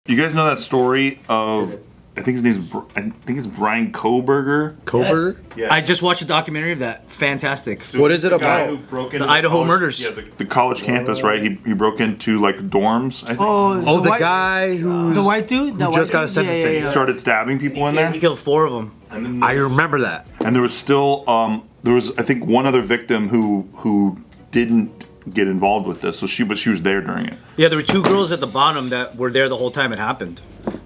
You guys know that story of, I think it's Brian Kohberger. Kohberger? Yeah. I just watched a documentary of that. Fantastic. So what is it the guy about? Who broke into the Idaho college, murders. Yeah, the college campus, right? He broke into like dorms, I think. Oh, the guy who the white dude that just got a sentence. He started stabbing people in there. He killed 4 of them. And then I remember that. And there was still, I think one other victim who didn't get involved with this. So she was there during it. Yeah, there were 2 girls at the bottom that were there the whole time it happened.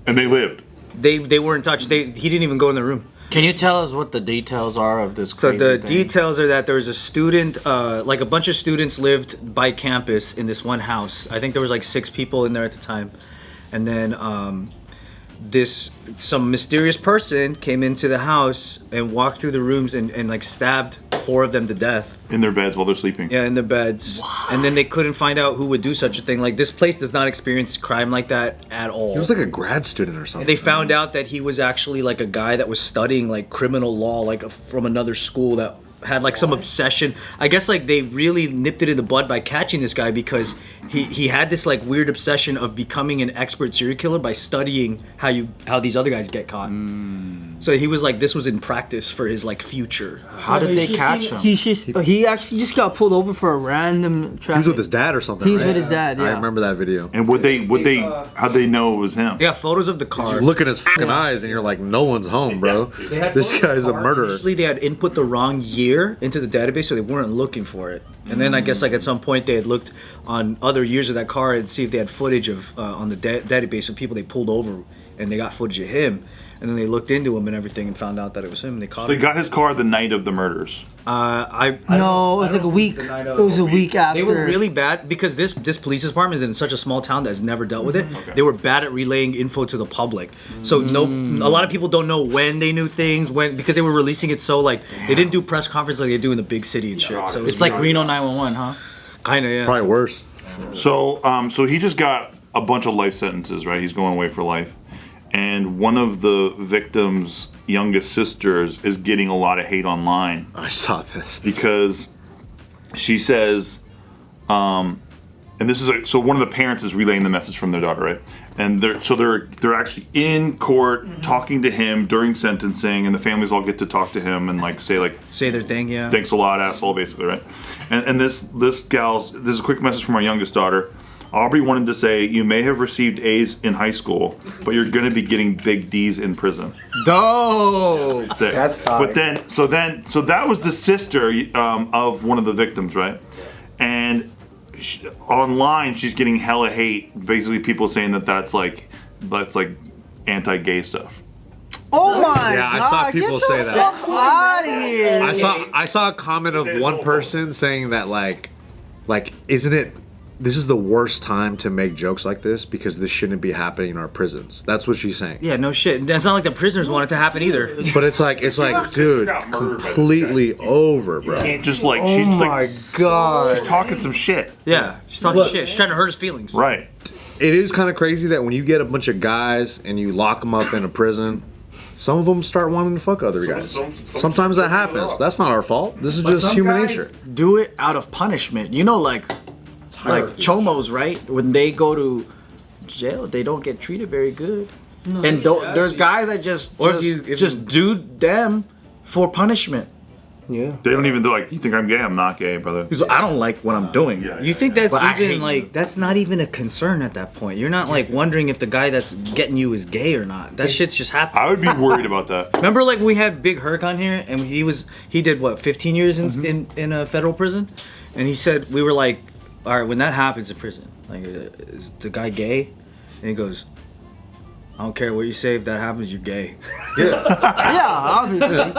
And they lived. They were in touch. He didn't even go in the room. Can you tell us what the details are of this So crazy the thing? details are that there was a student, like a bunch of students lived by campus in this one house. I think there was like 6 people in there at the time. And then some mysterious person came into the house and walked through the rooms and like stabbed 4 of them to death. In their beds while they're sleeping. Yeah, in their beds. Wow. And then they couldn't find out who would do such a thing. Like, this place does not experience crime like that at all. He was like a grad student or something. And they found out that he was actually like a guy that was studying like criminal law, like from another school that had like some obsession. I guess like they really nipped it in the bud by catching this guy because he had this like weird obsession of becoming an expert serial killer by studying how these other guys get caught. So he was like, this was in practice for his like future. How did they catch him? He actually just got pulled over for a random traffic. He was with his dad or something. He was right? with his dad. Yeah. I remember that video. And how'd they know it was him? Yeah, photos of the car. You look in his fucking eyes and you're like, no one's home, bro. This guy's a murderer. Initially, they had input the wrong year into the database, so they weren't looking for it. And then I guess like at some point they had looked on other years of that car and see if they had footage of on the database of people they pulled over, and they got footage of him. And then they looked into him and everything and found out that it was him. And they caught They him. got his car the night of the murders. No, it was like a week. It was a week after. They were really bad because this police department is in such a small town that has never dealt with it. Okay. They were bad at relaying info to the public. So a lot of people don't know when they knew things, because they were releasing it so like they didn't do press conferences like they do in the big city and shit. So It's like Reno 911, huh? Kinda, yeah. Probably worse. So he just got a bunch of life sentences, right? He's going away for life. And one of the victim's youngest sisters is getting a lot of hate online. I saw this. Because she says, and this is so one of the parents is relaying the message from their daughter, right? And they're actually in court talking to him during sentencing, and the families all get to talk to him and like say their thing, yeah. Thanks a lot, asshole, basically, right? And this is a quick message from our youngest daughter. Aubrey wanted to say, you may have received A's in high school, but you're going to be getting big D's in prison. Dope. That's tight. But then, so that was the sister of one of the victims, right? And online, she's getting hella hate. Basically, people saying that's like anti-gay stuff. Oh my Yeah, I god! saw people say that. Fuck out of here! I saw a comment of one person saying that like isn't it? This is the worst time to make jokes like this because this shouldn't be happening in our prisons. That's what she's saying. Yeah, no shit. It's not like the prisoners want it to happen either. But it's like, dude, completely over, bro. She's just like, god! she's talking some shit. Yeah, she's talking shit. She's trying to hurt his feelings. Right. It is kind of crazy that when you get a bunch of guys and you lock them up in a prison, some of them start wanting to fuck other guys. Sometimes that happens. That's not our fault. This is just human nature. Do it out of punishment. You know, like chomos, right? When they go to jail, they don't get treated very good. No, and there's guys that just do them for punishment. Yeah. They don't even do like, you think I'm gay? I'm not gay, brother. He's like, I don't like what I'm doing. You think that's But even like that's not even a concern at that point. You're not like wondering if the guy that's getting you is gay or not. That shit's just happening. I would be worried about that. Remember, like we had Big Herc on here, and he did what 15 years in a federal prison, and he said we were like, all right, when that happens in prison, like is the guy gay? And he goes, I don't care what you say. If that happens, you're gay. Yeah, obviously.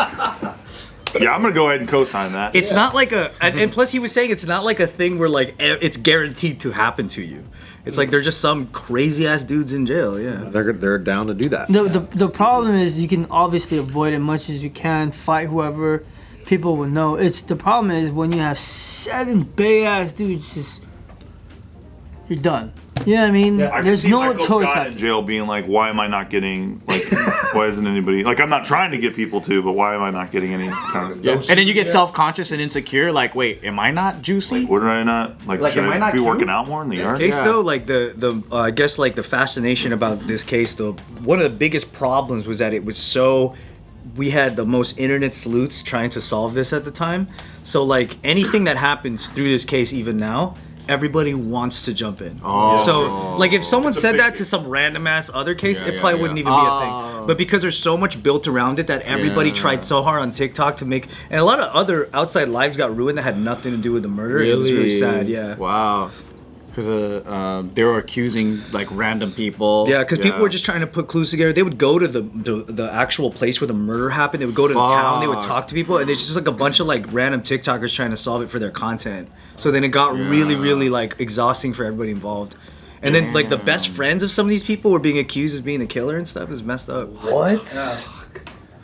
Yeah, I'm gonna go ahead and co-sign that. It's not like and plus he was saying it's not like a thing where like it's guaranteed to happen to you. It's like they're just some crazy ass dudes in jail. Yeah, they're down to do that. The problem is you can obviously avoid as much as you can, fight whoever, people will know. The problem is when you have 7 big ass dudes, you're done. Yeah, I mean, I can there's see no Michael choice. Scott in jail being like, why am I not getting, like, why isn't anybody, like, I'm not trying to get people to, but why am I not getting any kind of, And then you get self-conscious and insecure. Like, wait, am I not juicy? what did I not, like should am I not be cute? working out more in the yard? Case though, like the I guess like the fascination about this case, though, one of the biggest problems was that it was so. We had the most internet sleuths trying to solve this at the time, so like anything that happens through this case, even now, everybody wants to jump in. So like if someone said that to some random ass other case, it probably wouldn't even be a thing. But because there's so much built around it that everybody tried so hard on TikTok to make, and a lot of other outside lives got ruined that had nothing to do with the murder. It was really sad. Yeah. Wow. Because they were accusing like random people. Yeah, because people were just trying to put clues together. They would go to the actual place where the murder happened. They would go to the town. They would talk to people, and it's just like a bunch of like random TikTokers trying to solve it for their content. So then it got really, really like exhausting for everybody involved. And then like the best friends of some of these people were being accused as being the killer and stuff. It was messed up. What?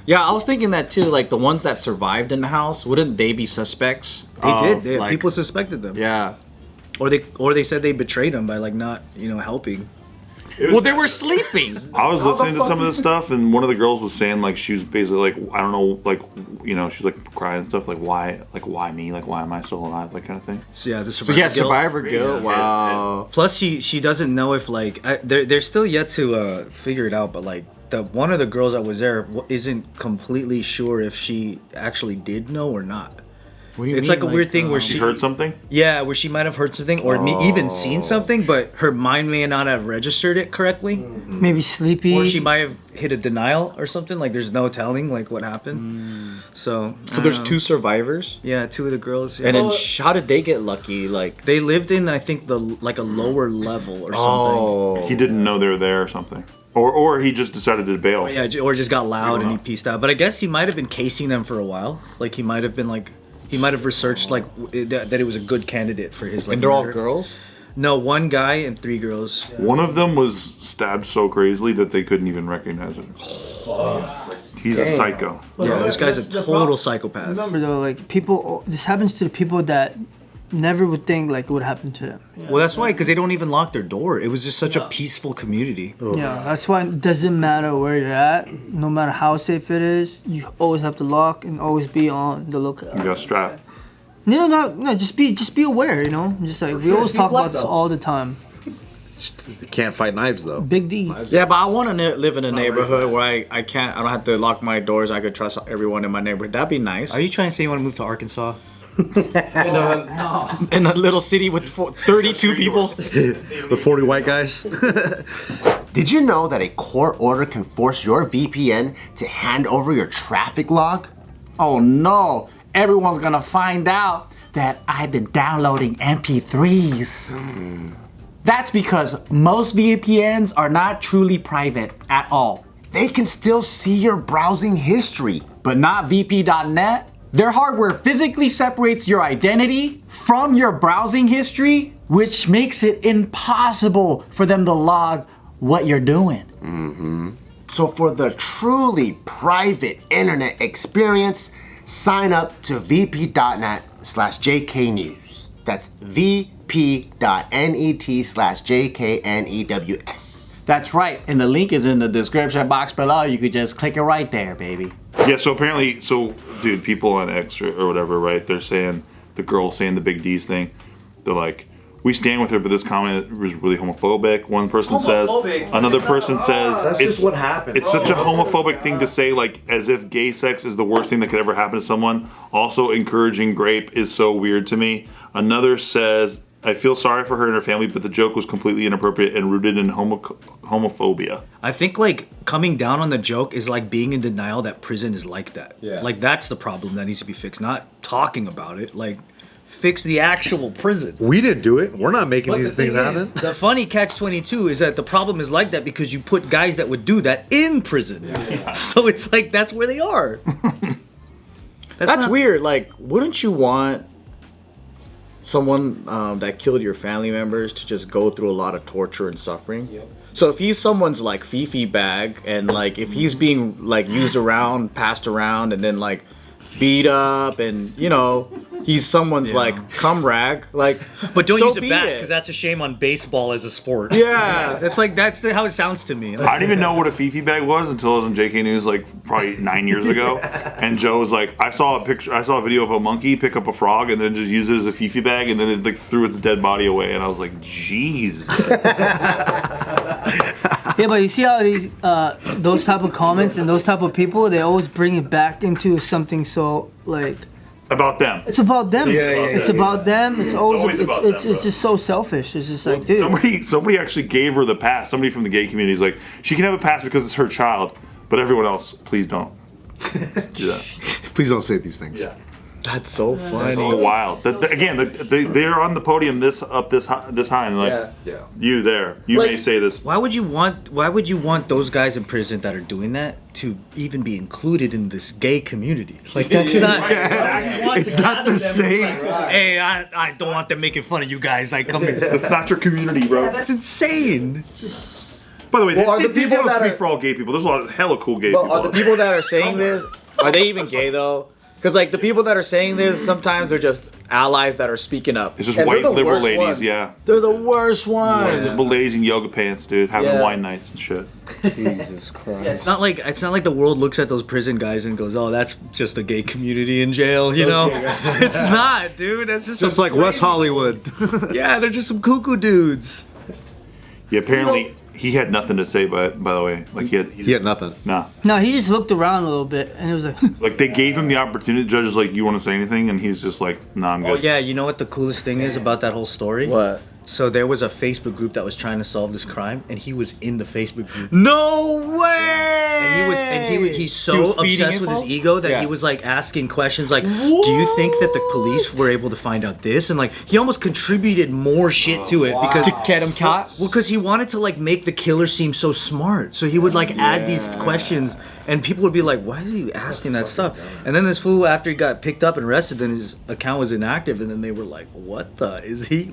Yeah, I was thinking that too. Like the ones that survived in the house, wouldn't they be suspects? They did. Like, People suspected them. Yeah. Or they said they betrayed them by like not helping. Well, they were sleeping. I was listening to some of this stuff, and one of the girls was saying like she was basically like, I don't know, like, she's like crying and stuff, like why me, like why am I still alive, like kind of thing. So yeah, Survivor guilt. Wow. Plus she doesn't know if like they're still yet to figure it out, but like one of the girls that was there isn't completely sure if she actually did know or not. What do you it's mean, like a weird thing where She heard something. Yeah, where she might have heard something or even seen something, but her mind may not have registered it correctly. Maybe sleepy. Or she might have hit a denial or something. Like there's no telling like what happened. So there's two survivors. Yeah, two of the girls. Yeah. And then how did they get lucky? Like they lived in I think a lower level or something. He didn't know they were there or something. Or he just decided to bail. Or just got loud and he pieced out. But I guess he might have been casing them for a while. Like he might have been like. He might have researched like that it was a good candidate for his. Like, and they're murder. all girls? No, one guy and 3 girls. One of them was stabbed so crazily that they couldn't even recognize him. He's a psycho. Yeah, this guy's a total psychopath. Remember though, like people, this happens to the people that never would think like it would happen to them. Well, that's why, because they don't even lock their door. It was just such a peaceful community. Yeah, that's why it doesn't matter where you're at, no matter how safe it is, you always have to lock and always be on the lookout. You got strapped. No, just be aware, Just like we always talk about this all the time. You can't fight knives though. Big D. Yeah, but I want to live in a neighborhood where I don't have to lock my doors. I could trust everyone in my neighborhood. That'd be nice. Are you trying to say you want to move to Arkansas? In a little city with 32 people. With 40 white guys. Did you know that a court order can force your VPN to hand over your traffic log? Oh no, everyone's gonna find out that I've been downloading MP3s. That's because most VPNs are not truly private at all. They can still see your browsing history. But not VP.net. Their hardware physically separates your identity from your browsing history, which makes it impossible for them to log what you're doing. So for the truly private internet experience, sign up to vp.net/jknews. That's vp.net/jknews. That's right, and the link is in the description box below. You could just click it right there, baby. Yeah, so apparently, dude, people on X or whatever, right? They're saying, the girl saying the Big D's thing. They're like, we stand with her, but this comment was really homophobic. One person says, another person says, That's just what happened. It's such a homophobic thing to say, like, as if gay sex is the worst thing that could ever happen to someone. Also, encouraging rape is so weird to me. Another says, I feel sorry for her and her family, but the joke was completely inappropriate and rooted in homophobia. I think like coming down on the joke is like being in denial that prison is like that. Yeah. Like that's the problem that needs to be fixed, not talking about it. Like fix the actual prison. We didn't do it. We're not making these things happen. The funny catch-22 is that the problem is like that because you put guys that would do that in prison. Yeah. So it's like that's where they are. That's weird. Like, wouldn't you want someone that killed your family members to just go through a lot of torture and suffering? Yep. So if he's someone's like fifi bag and like if he's being like used around, passed around, and then like beat up, and he's someone's like cum rag. Like, But don't so use it be back it. because that's a shame on baseball as a sport. Yeah. It's like that's how it sounds to me. I didn't even know what a Fifi bag was until I was on JK News like probably 9 years ago. And Joe was like, I saw a video of a monkey pick up a frog and then just use it as a Fifi bag, and then it like threw its dead body away. And I was like, jeez. Yeah, but you see how these those type of comments and those type of people, they always bring it back into something so like About them. it's about them. It's about them. It's always always about them, bro. it's just so selfish. It's just like, dude. Somebody actually gave her the pass. Somebody from the gay community is like, she can have a pass because it's her child, but everyone else, please don't. Do that. Please don't say these things. Yeah. That's so funny. So wild. Again, they're on the podium this high, and like you there. You Like- may say this. Why would you want those guys in prison that are doing that to even be included in this gay community? Like that's not. It's not the same. Hey, I don't want them making fun of you guys. I come here. That's not your community, bro. That's insane. By the way, Well, are they the people don't that speak are- for all gay people. There's a lot of hella cool gay But people. are the people that are saying this, are they even gay though? Because like the people that are saying this, sometimes they're just allies that are speaking up. It's just And they're white the liberal worst ladies, ones. yeah. They're the worst ones. Liberal ladies in yoga pants, dude, having Yeah. wine nights and shit. Jesus Christ. It's not like the world looks at those prison guys and goes, "Oh, that's just a gay community in jail," you know? It's not, dude. That's just It's like West Hollywood. yeah, they're just some cuckoo dudes. Yeah, apparently he had nothing to say. By the way, like He had nothing. nah. No, he just looked around a little bit and it was like Like they gave him the opportunity. The judge is like, "You want to say anything?" And he's just like, "Nah, I'm good." Oh yeah, you know what the coolest thing is about that whole story? What? So there was a Facebook group that was trying to solve this crime, and he was in the Facebook group. No way! He's so He was feeding obsessed with info? his ego that Yeah. he was like asking questions like, "Do you think that the police were able to find out this?" And like he almost contributed more shit to it because To get him caught? well, because he wanted to like make the killer seem so smart. So he would like add these questions, and people would be like, "Why is he asking that stuff?" And then this fool, after he got picked up and arrested, then his account was inactive, and then they were like, "What the?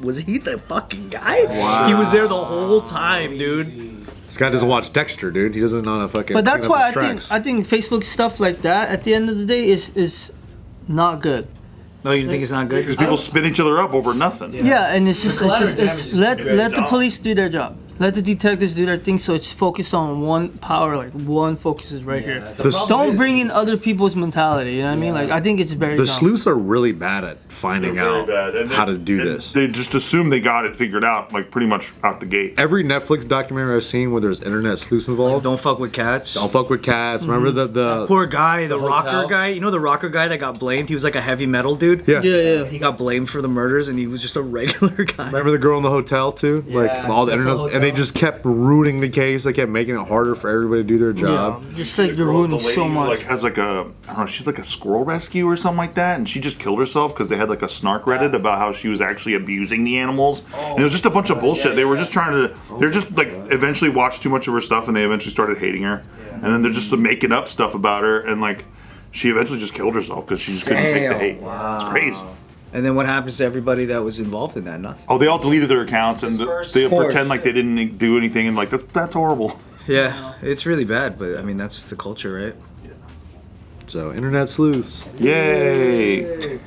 Was he the fucking guy? Wow. He was there the whole time, dude." This guy doesn't watch Dexter, dude. He doesn't know how to fucking. But that's clean up why his I tracks. think Facebook stuff like that at the end of the day is not good. No, you think it's not good? Because people spin each other up over nothing. Yeah, and it's let the job. police do their job. Let the detectives do their thing, so it's focused on one power, like one focus is right here. Don't bring in other people's mentality, you know what I mean? Like, I think it's very The dumb. sleuths are really bad at finding They're very out bad. And how to do and this. They just assume they got it figured out, like pretty much out the gate. Every Netflix documentary I've seen where there's internet sleuths involved, Don't fuck with cats. don't fuck with cats. Remember the Poor guy, the rocker hotel? guy. You know the rocker guy that got blamed? He was like a heavy metal dude. yeah. Yeah. He got blamed for the murders, and he was just a regular guy. Remember the girl in the hotel too? Like all the that's the internet, and they hotel. just kept ruining the case. They kept making it harder for everybody to do their job. Yeah, just like you're ruining The lady so who, much. like has like a, I don't know, she's like a squirrel rescue or something like that, and she just killed herself because they had like a snark Reddit about how she was actually abusing the animals, and it was just a bunch of bullshit. They were just trying to, they're just like eventually watched too much of her stuff, and they eventually started hating her, and then they're just making up stuff about her, and like she eventually just killed herself because she just couldn't take the hate. It's crazy. And then what happens to everybody that was involved in that? Nothing. Oh, they all deleted their accounts and they pretend like they didn't do anything, and like that's horrible. Yeah, it's really bad, but I mean that's the culture, right? So internet sleuths. Yay!